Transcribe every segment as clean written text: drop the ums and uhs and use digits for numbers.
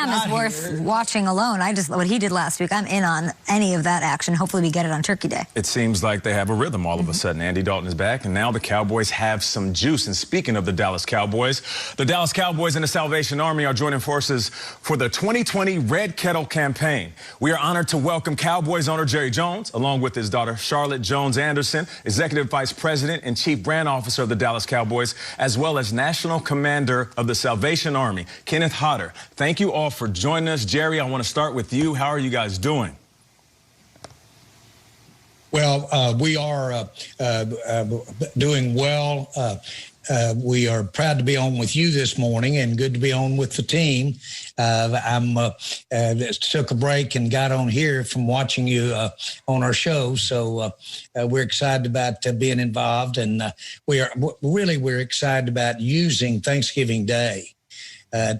Brown is worth watching alone. What he did last week, I'm in on any of that action. Hopefully we get it on Turkey Day. It seems like they have a rhythm all of a sudden. Andy Dalton is back, and now the Cowboys have some juice. And speaking of the Dallas Cowboys and the Salvation Army are joining forces for the 2020 Red Kettle campaign. We are honored to welcome Cowboys owner Jerry Jones, along with his daughter Charlotte Jones Anderson, Executive Vice President and Chief Brand Officer of the Dallas Cowboys, as well as National Commander of the Salvation Army, Kenneth Hodder. Thank you all for joining us. Jerry, I want to start with you. How are you guys doing? Well, we are doing well. We are proud to be on with you this morning and good to be on with the team. Took a break and got on here from watching you on our show. So we're excited about being involved, and we're excited about using Thanksgiving Day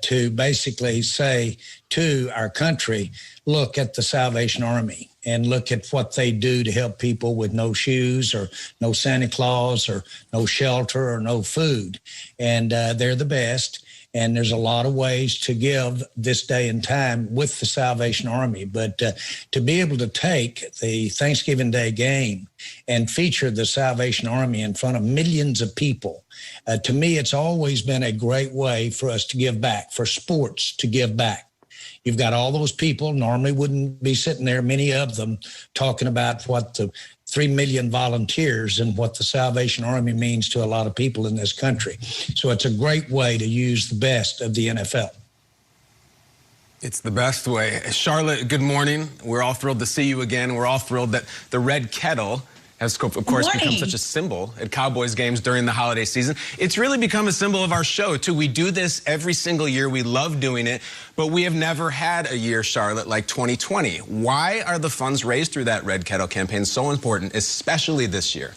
to basically say to our country, look at the Salvation Army and look at what they do to help people with no shoes or no Santa Claus or no shelter or no food. And they're the best. And there's a lot of ways to give this day and time with the Salvation Army. But to be able to take the Thanksgiving Day game and feature the Salvation Army in front of millions of people, to me, it's always been a great way for us to give back, for sports to give back. You've got all those people normally wouldn't be sitting there, many of them, talking about what the 3 million volunteers and what the Salvation Army means to a lot of people in this country. So it's a great way to use the best of the NFL. It's the best way. Charlotte, good morning. We're all thrilled to see you again. We're all thrilled that the Red Kettle has, of course, become such a symbol at Cowboys games during the holiday season. It's really become a symbol of our show, too. We do this every single year. We love doing it, but we have never had a year, Charlotte, like 2020. Why are the funds raised through that Red Kettle campaign so important, especially this year?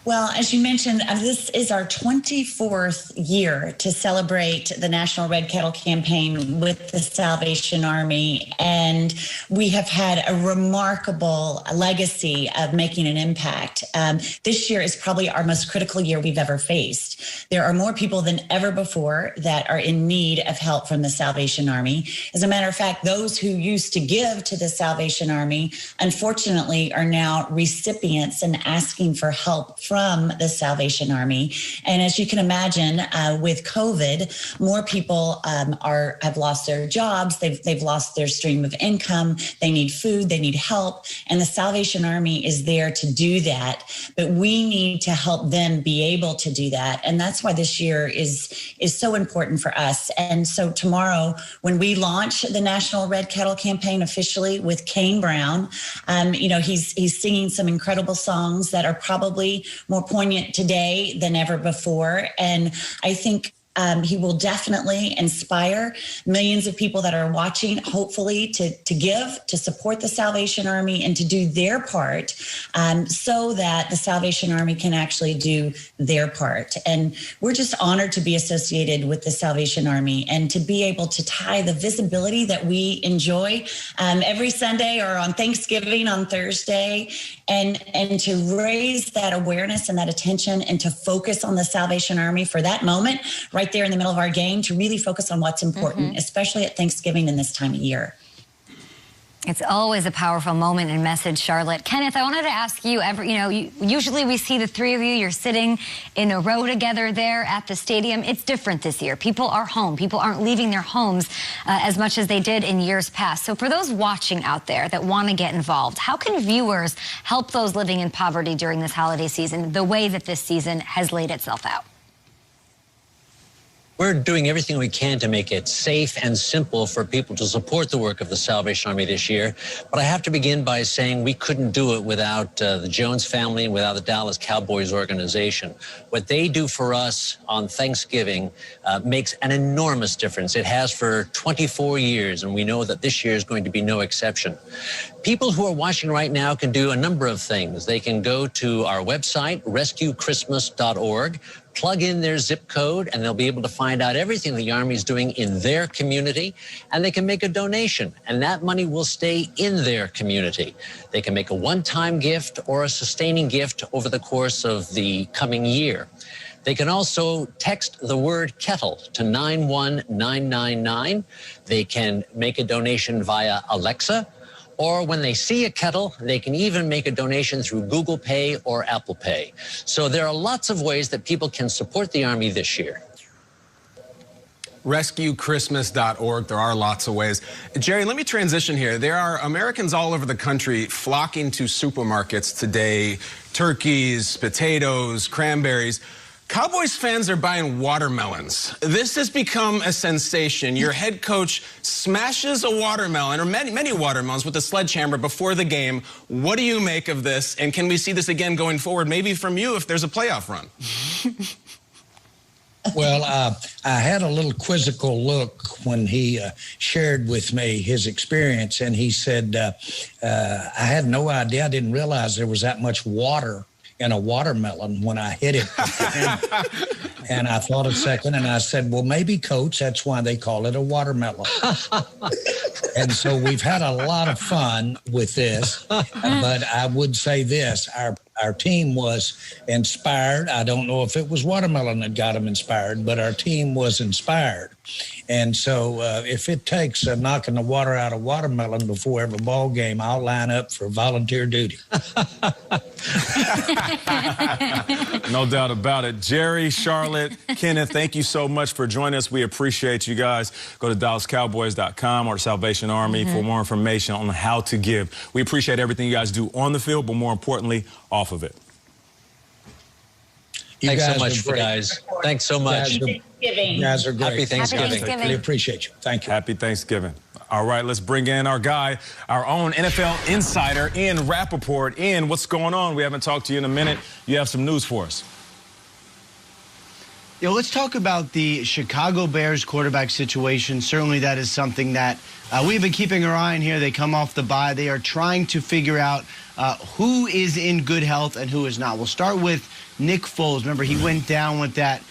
Well, as you mentioned, this is our 24th year to celebrate the National Red Kettle campaign with the Salvation Army. And we have had a remarkable legacy of making an impact. This year is probably our most critical year we've ever faced. There are more people than ever before that are in need of help from the Salvation Army. As a matter of fact, those who used to give to the Salvation Army, unfortunately, are now recipients and asking for help from the Salvation Army. And as you can imagine, with COVID, more people have lost their jobs. They've lost their stream of income. They need food. They need help. And the Salvation Army is there to do that. But we need to help them be able to do that. And that's why this year is so important for us. And so tomorrow, when we launch the National Red Kettle campaign officially with Kane Brown, he's singing some incredible songs that are probably more poignant today than ever before. And I think he will definitely inspire millions of people that are watching, hopefully, to give, to support the Salvation Army and to do their part so that the Salvation Army can actually do their part. And we're just honored to be associated with the Salvation Army and to be able to tie the visibility that we enjoy every Sunday or on Thanksgiving on Thursday and to raise that awareness and that attention and to focus on the Salvation Army for that moment right there in the middle of our game, to really focus on what's important, especially at Thanksgiving and this time of year. It's always a powerful moment and message, Charlotte. Kenneth, I wanted to ask you, usually we see the three of you, you're sitting in a row together there at the stadium. It's different this year. People are home. People aren't leaving their homes as much as they did in years past. So for those watching out there that want to get involved, how can viewers help those living in poverty during this holiday season the way that this season has laid itself out? We're doing everything we can to make it safe and simple for people to support the work of the Salvation Army this year. But I have to begin by saying we couldn't do it without the Jones family and without the Dallas Cowboys organization. What they do for us on Thanksgiving makes an enormous difference. It has for 24 years, and we know that this year is going to be no exception. People who are watching right now can do a number of things. They can go to our website, rescuechristmas.org, plug in their zip code, and they'll be able to find out everything the Army is doing in their community, and they can make a donation, and that money will stay in their community. They can make a one-time gift or a sustaining gift over the course of the coming year. They can also text the word kettle to 91999. They can make a donation via Alexa, or when they see a kettle, they can even make a donation through Google Pay or Apple Pay. So there are lots of ways that people can support the Army this year. RescueChristmas.org. There are lots of ways. Jerry, let me transition here. There are Americans all over the country flocking to supermarkets today. Turkeys, potatoes, cranberries. Cowboys fans are buying watermelons. This has become a sensation. Your head coach smashes a watermelon, or many watermelons, with a sledgehammer before the game. What do you make of this? And can we see this again going forward, maybe from you if there's a playoff run? Well, I had a little quizzical look when he shared with me his experience, and he said, I had no idea. I didn't realize there was that much water in a watermelon when I hit it. And I thought a second, and I said, well, maybe, Coach, that's why they call it a watermelon. And so we've had a lot of fun with this, but I would say this, our team was inspired. I don't know if it was watermelon that got them inspired, but our team was inspired. And so if it takes knocking the water out of watermelon before every ball game, I'll line up for volunteer duty. No doubt about it. Jerry, Charlotte, Kenneth, thank you so much for joining us. We appreciate you guys. Go to DallasCowboys.com or Salvation Army for more information on how to give. We appreciate everything you guys do on the field, but more importantly, off of it. Thanks so much, guys. Thanks so much. You guys are great. Happy Thanksgiving. Happy Thanksgiving. We appreciate you. Thank you. Happy Thanksgiving. All right, let's bring in our guy, our own NFL insider, Ian Rappaport. Ian, what's going on? We haven't talked to you in a minute. You have some news for us. Let's talk about the Chicago Bears quarterback situation. Certainly that is something that we've been keeping our eye on here. They come off the bye. They are trying to figure out who is in good health and who is not. We'll start with Nick Foles. Remember, he went down with that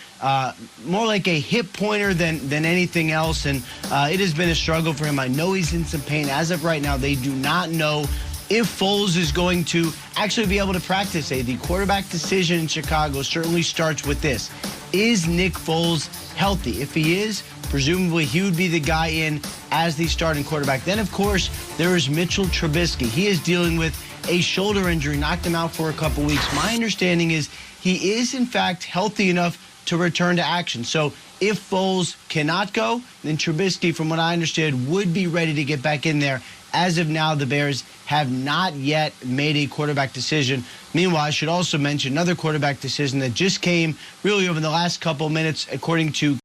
more like a hip pointer than anything else, and it has been a struggle for him. I know he's in some pain. As of right now, they do not know if Foles is going to actually be able to practice. The quarterback decision in Chicago certainly starts with this. Is Nick Foles healthy? If he is, presumably he would be the guy in as the starting quarterback. Then, of course, there is Mitchell Trubisky. He is dealing with a shoulder injury, knocked him out for a couple weeks. My understanding is he is, in fact, healthy enough to return to action. So if Foles cannot go, then Trubisky, from what I understand, would be ready to get back in there. As of now, the Bears have not yet made a quarterback decision. Meanwhile, I should also mention another quarterback decision that just came really over the last couple minutes, according to